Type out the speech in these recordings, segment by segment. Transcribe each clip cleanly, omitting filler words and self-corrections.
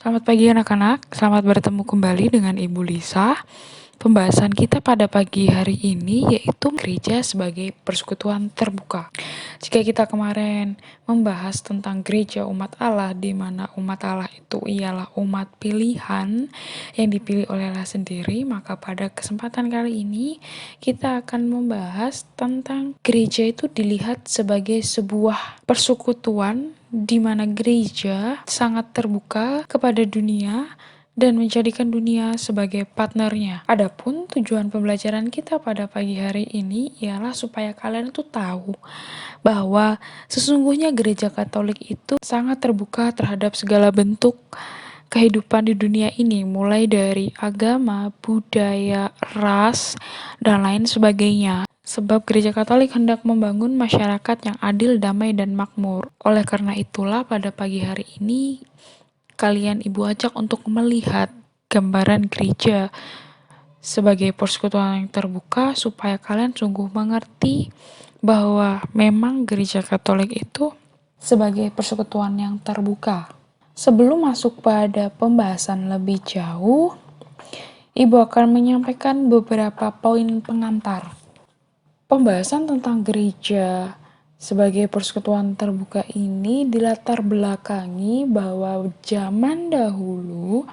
Selamat pagi anak-anak, selamat bertemu kembali dengan Ibu Lisa. Pembahasan kita pada pagi hari ini yaitu gereja sebagai persekutuan terbuka. Jika kita kemarin membahas tentang gereja umat Allah, di mana umat Allah itu ialah umat pilihan yang dipilih oleh Allah sendiri, maka pada kesempatan kali ini kita akan membahas tentang gereja itu dilihat sebagai sebuah persekutuan di mana gereja sangat terbuka kepada dunia dan menjadikan dunia sebagai partnernya. Adapun tujuan pembelajaran kita pada pagi hari ini ialah supaya kalian tuh tahu bahwa sesungguhnya gereja Katolik itu sangat terbuka terhadap segala bentuk kehidupan di dunia ini, mulai dari agama, budaya, ras, dan lain sebagainya. Sebab gereja Katolik hendak membangun masyarakat yang adil, damai, dan makmur. Oleh karena itulah pada pagi hari ini kalian Ibu ajak untuk melihat gambaran gereja sebagai persekutuan yang terbuka supaya kalian sungguh mengerti bahwa memang gereja Katolik itu sebagai persekutuan yang terbuka. Sebelum masuk pada pembahasan lebih jauh, Ibu akan menyampaikan beberapa poin pengantar. Pembahasan tentang gereja sebagai persekutuan terbuka ini dilatar belakangi bahwa zaman dahulu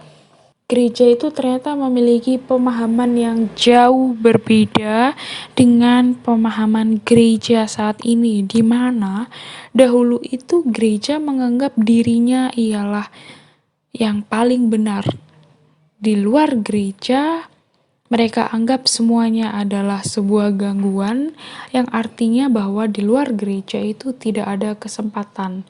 gereja itu ternyata memiliki pemahaman yang jauh berbeda dengan pemahaman gereja saat ini, di mana dahulu itu gereja menganggap dirinya ialah yang paling benar. Di luar gereja, mereka anggap semuanya adalah sebuah gangguan, yang artinya bahwa di luar gereja itu tidak ada kesempatan.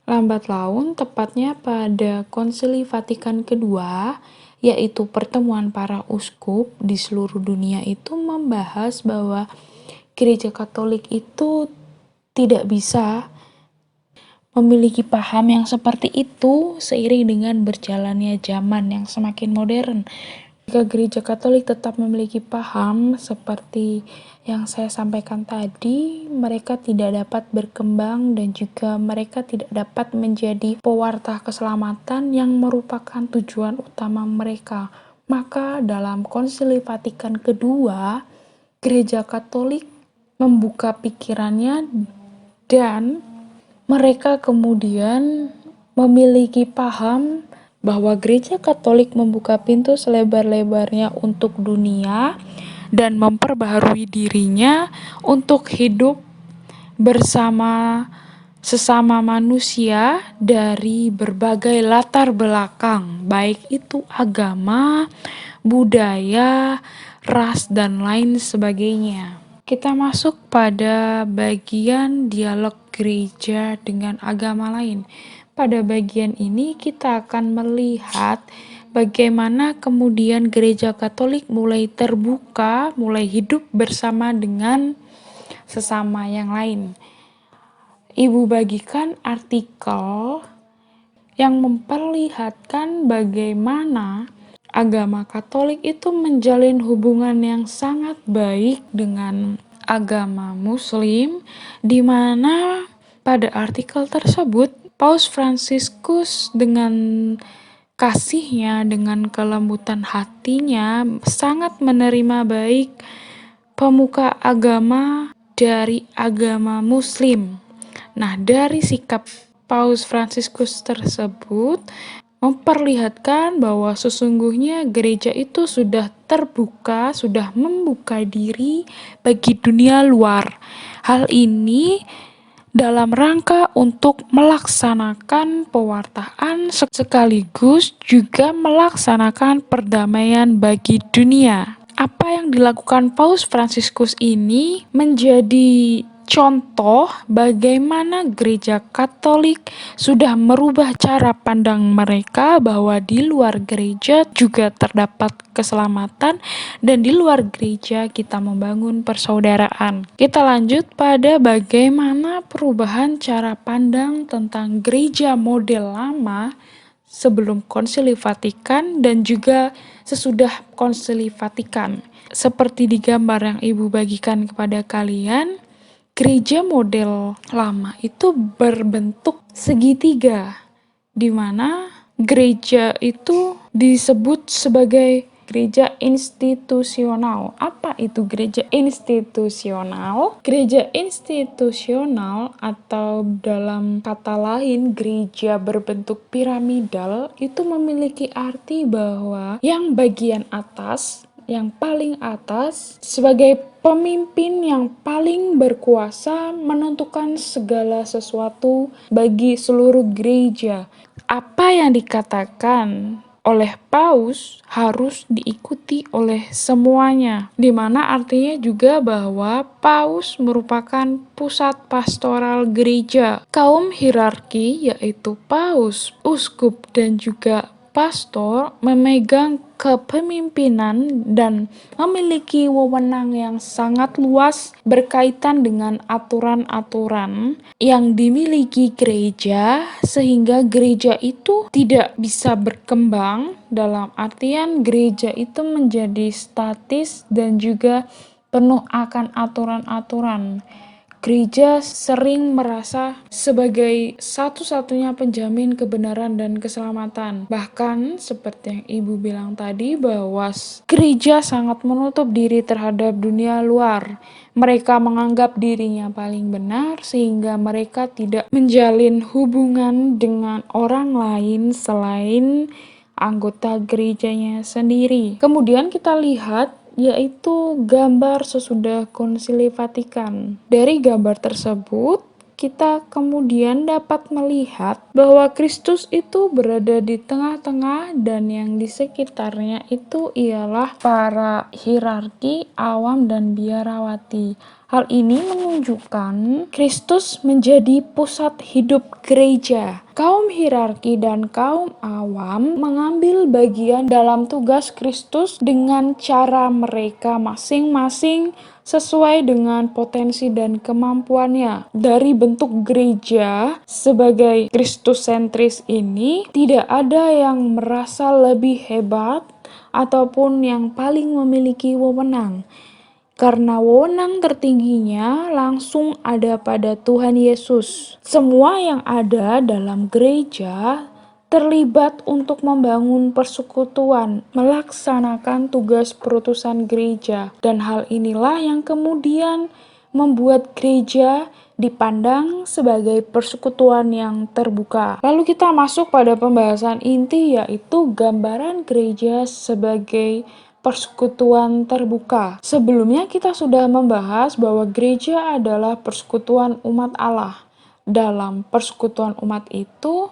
Lambat laun, tepatnya pada Konsili Vatikan kedua, yaitu pertemuan para uskup di seluruh dunia itu membahas bahwa gereja Katolik itu tidak bisa memiliki paham yang seperti itu seiring dengan berjalannya zaman yang semakin modern. Jika gereja Katolik tetap memiliki paham seperti yang saya sampaikan tadi, mereka tidak dapat berkembang dan juga mereka tidak dapat menjadi pewarta keselamatan yang merupakan tujuan utama mereka. Maka dalam Konsili Vatikan kedua, gereja Katolik membuka pikirannya dan mereka kemudian memiliki paham bahwa gereja Katolik membuka pintu selebar-lebarnya untuk dunia dan memperbaharui dirinya untuk hidup bersama sesama manusia dari berbagai latar belakang, baik itu agama, budaya, ras, dan lain sebagainya. Kita masuk pada bagian dialog gereja dengan agama lain. Pada bagian ini kita akan melihat bagaimana kemudian gereja Katolik mulai terbuka, mulai hidup bersama dengan sesama yang lain. Ibu bagikan artikel yang memperlihatkan bagaimana agama Katolik itu menjalin hubungan yang sangat baik dengan agama Muslim, di mana pada artikel tersebut Paus Fransiskus dengan kasihnya, dengan kelembutan hatinya, sangat menerima baik pemuka agama dari agama Muslim. Nah, dari sikap Paus Fransiskus tersebut memperlihatkan bahwa sesungguhnya gereja itu sudah terbuka, sudah membuka diri bagi dunia luar. Hal ini dalam rangka untuk melaksanakan pewartaan sekaligus juga melaksanakan perdamaian bagi dunia. Apa yang dilakukan Paus Fransiskus ini menjadi contoh bagaimana gereja Katolik sudah merubah cara pandang mereka bahwa di luar gereja juga terdapat keselamatan dan di luar gereja kita membangun persaudaraan. Kita lanjut pada bagaimana perubahan cara pandang tentang gereja model lama sebelum Konsili Vatikan dan juga sesudah Konsili Vatikan. Seperti di gambar yang Ibu bagikan kepada kalian, gereja model lama itu berbentuk segitiga, di mana gereja itu disebut sebagai gereja institusional. Apa itu gereja institusional? Gereja institusional atau dalam kata lain gereja berbentuk piramidal itu memiliki arti bahwa yang bagian atas, yang paling atas sebagai pemimpin yang paling berkuasa menentukan segala sesuatu bagi seluruh gereja. Apa yang dikatakan oleh paus harus diikuti oleh semuanya, di mana artinya juga bahwa paus merupakan pusat pastoral gereja. Kaum hierarki yaitu paus, uskup, dan juga pastor memegang kepemimpinan dan memiliki wewenang yang sangat luas berkaitan dengan aturan-aturan yang dimiliki gereja, sehingga gereja itu tidak bisa berkembang, dalam artian gereja itu menjadi statis dan juga penuh akan aturan-aturan. Gereja sering merasa sebagai satu-satunya penjamin kebenaran dan keselamatan. Bahkan seperti yang Ibu bilang tadi bahwa gereja sangat menutup diri terhadap dunia luar. Mereka menganggap dirinya paling benar sehingga mereka tidak menjalin hubungan dengan orang lain selain anggota gerejanya sendiri. Kemudian kita lihat yaitu gambar sesudah Konsili Vatikan. Dari gambar tersebut, kita kemudian dapat melihat bahwa Kristus itu berada di tengah-tengah dan yang di sekitarnya itu ialah para hierarki, awam, dan biarawati. Hal ini menunjukkan Kristus menjadi pusat hidup gereja. Kaum hierarki dan kaum awam mengambil bagian dalam tugas Kristus dengan cara mereka masing-masing sesuai dengan potensi dan kemampuannya. Dari bentuk gereja sebagai Kristus-sentris ini, tidak ada yang merasa lebih hebat ataupun yang paling memiliki wewenang. Karena wewenang tertingginya langsung ada pada Tuhan Yesus. Semua yang ada dalam gereja terlibat untuk membangun persekutuan, melaksanakan tugas perutusan gereja. Dan hal inilah yang kemudian membuat gereja dipandang sebagai persekutuan yang terbuka. Lalu kita masuk pada pembahasan inti, yaitu gambaran gereja sebagai persekutuan terbuka. Sebelumnya kita sudah membahas bahwa gereja adalah persekutuan umat Allah. Dalam persekutuan umat itu,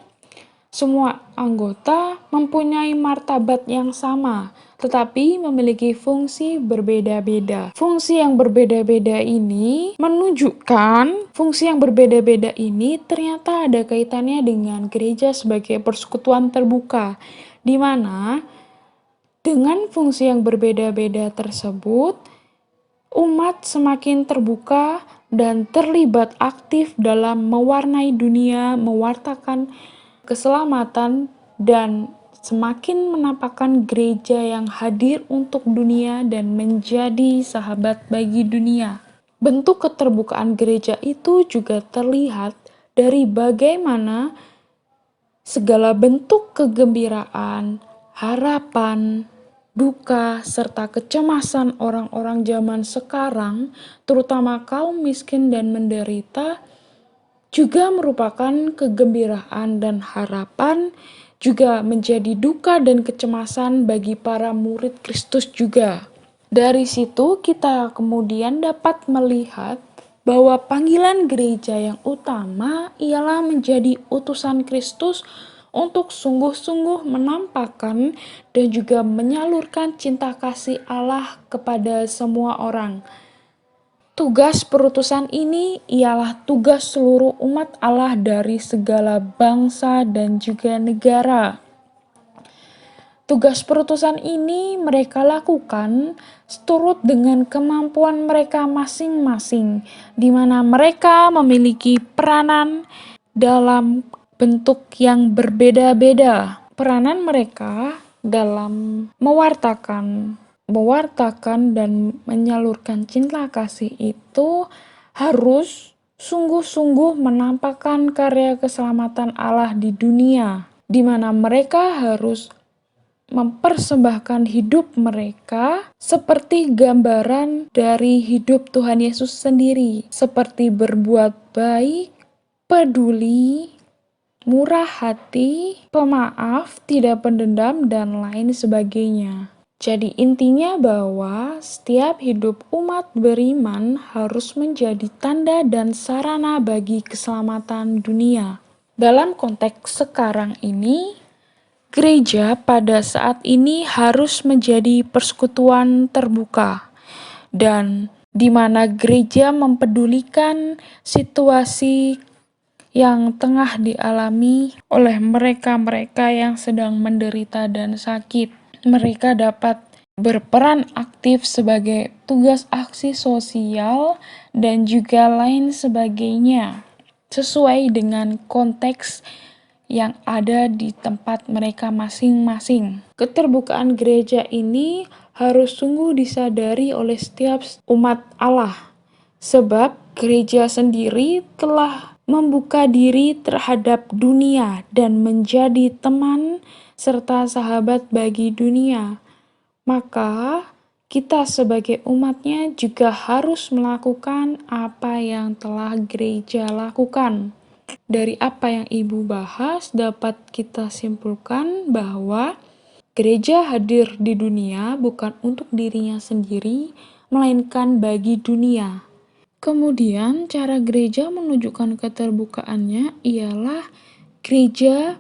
semua anggota mempunyai martabat yang sama, tetapi memiliki fungsi berbeda-beda. Fungsi yang berbeda-beda ini menunjukkan ternyata ada kaitannya dengan gereja sebagai persekutuan terbuka, di mana dengan fungsi yang berbeda-beda tersebut, umat semakin terbuka dan terlibat aktif dalam mewarnai dunia, mewartakan keselamatan, dan semakin menampakkan gereja yang hadir untuk dunia dan menjadi sahabat bagi dunia. Bentuk keterbukaan gereja itu juga terlihat dari bagaimana segala bentuk kegembiraan, harapan, duka, serta kecemasan orang-orang zaman sekarang, terutama kaum miskin dan menderita, juga merupakan kegembiraan dan harapan, juga menjadi duka dan kecemasan bagi para murid Kristus juga. Dari situ kita kemudian dapat melihat bahwa panggilan gereja yang utama ialah menjadi utusan Kristus untuk sungguh-sungguh menampakkan dan juga menyalurkan cinta kasih Allah kepada semua orang. Tugas perutusan ini ialah tugas seluruh umat Allah dari segala bangsa dan juga negara. Tugas perutusan ini mereka lakukan seturut dengan kemampuan mereka masing-masing, di mana mereka memiliki peranan dalam bentuk yang berbeda-beda. Peranan mereka dalam mewartakan dan menyalurkan cinta kasih itu harus sungguh-sungguh menampakkan karya keselamatan Allah di dunia. di mana mereka harus mempersembahkan hidup mereka seperti gambaran dari hidup Tuhan Yesus sendiri, seperti berbuat baik, peduli, murah hati, pemaaf, tidak pendendam, dan lain sebagainya. Jadi intinya bahwa setiap hidup umat beriman harus menjadi tanda dan sarana bagi keselamatan dunia. Dalam konteks sekarang ini, gereja pada saat ini harus menjadi persekutuan terbuka, dan di mana gereja mempedulikan situasi yang tengah dialami oleh mereka-mereka yang sedang menderita dan sakit. Mereka dapat berperan aktif sebagai tugas aksi sosial dan juga lain sebagainya, sesuai dengan konteks yang ada di tempat mereka masing-masing. Keterbukaan gereja ini harus sungguh disadari oleh setiap umat Allah, sebab gereja sendiri telah membuka diri terhadap dunia dan menjadi teman serta sahabat bagi dunia. Maka kita sebagai umatnya juga harus melakukan apa yang telah gereja lakukan. Dari apa yang Ibu bahas, dapat kita simpulkan bahwa gereja hadir di dunia bukan untuk dirinya sendiri, melainkan bagi dunia. Kemudian, cara gereja menunjukkan keterbukaannya ialah gereja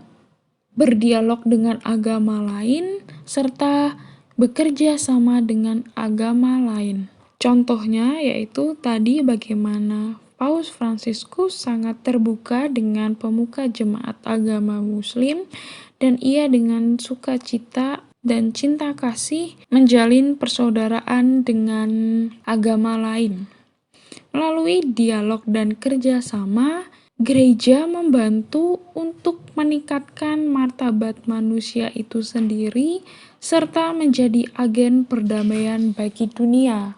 berdialog dengan agama lain serta bekerja sama dengan agama lain. Contohnya yaitu tadi bagaimana Paus Fransiskus sangat terbuka dengan pemuka jemaat agama Muslim, dan ia dengan sukacita dan cinta kasih menjalin persaudaraan dengan agama lain. Melalui dialog dan kerjasama, gereja membantu untuk meningkatkan martabat manusia itu sendiri serta menjadi agen perdamaian bagi dunia.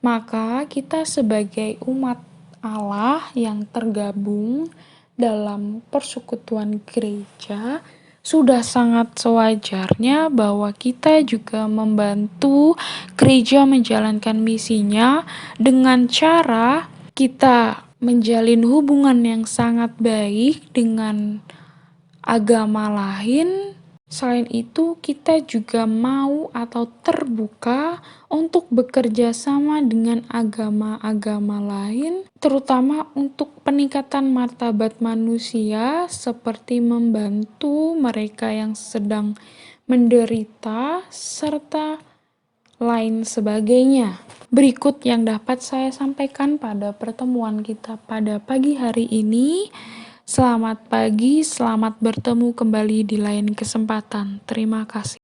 Maka kita sebagai umat Allah yang tergabung dalam persekutuan gereja sudah sangat sewajarnya bahwa kita juga membantu gereja menjalankan misinya dengan cara kita menjalin hubungan yang sangat baik dengan agama lain. Selain itu, kita juga mau atau terbuka untuk bekerja sama dengan agama-agama lain, terutama untuk peningkatan martabat manusia, seperti membantu mereka yang sedang menderita, serta lain sebagainya. Berikut yang dapat saya sampaikan pada pertemuan kita pada pagi hari ini. Selamat pagi, selamat bertemu kembali di lain kesempatan. Terima kasih.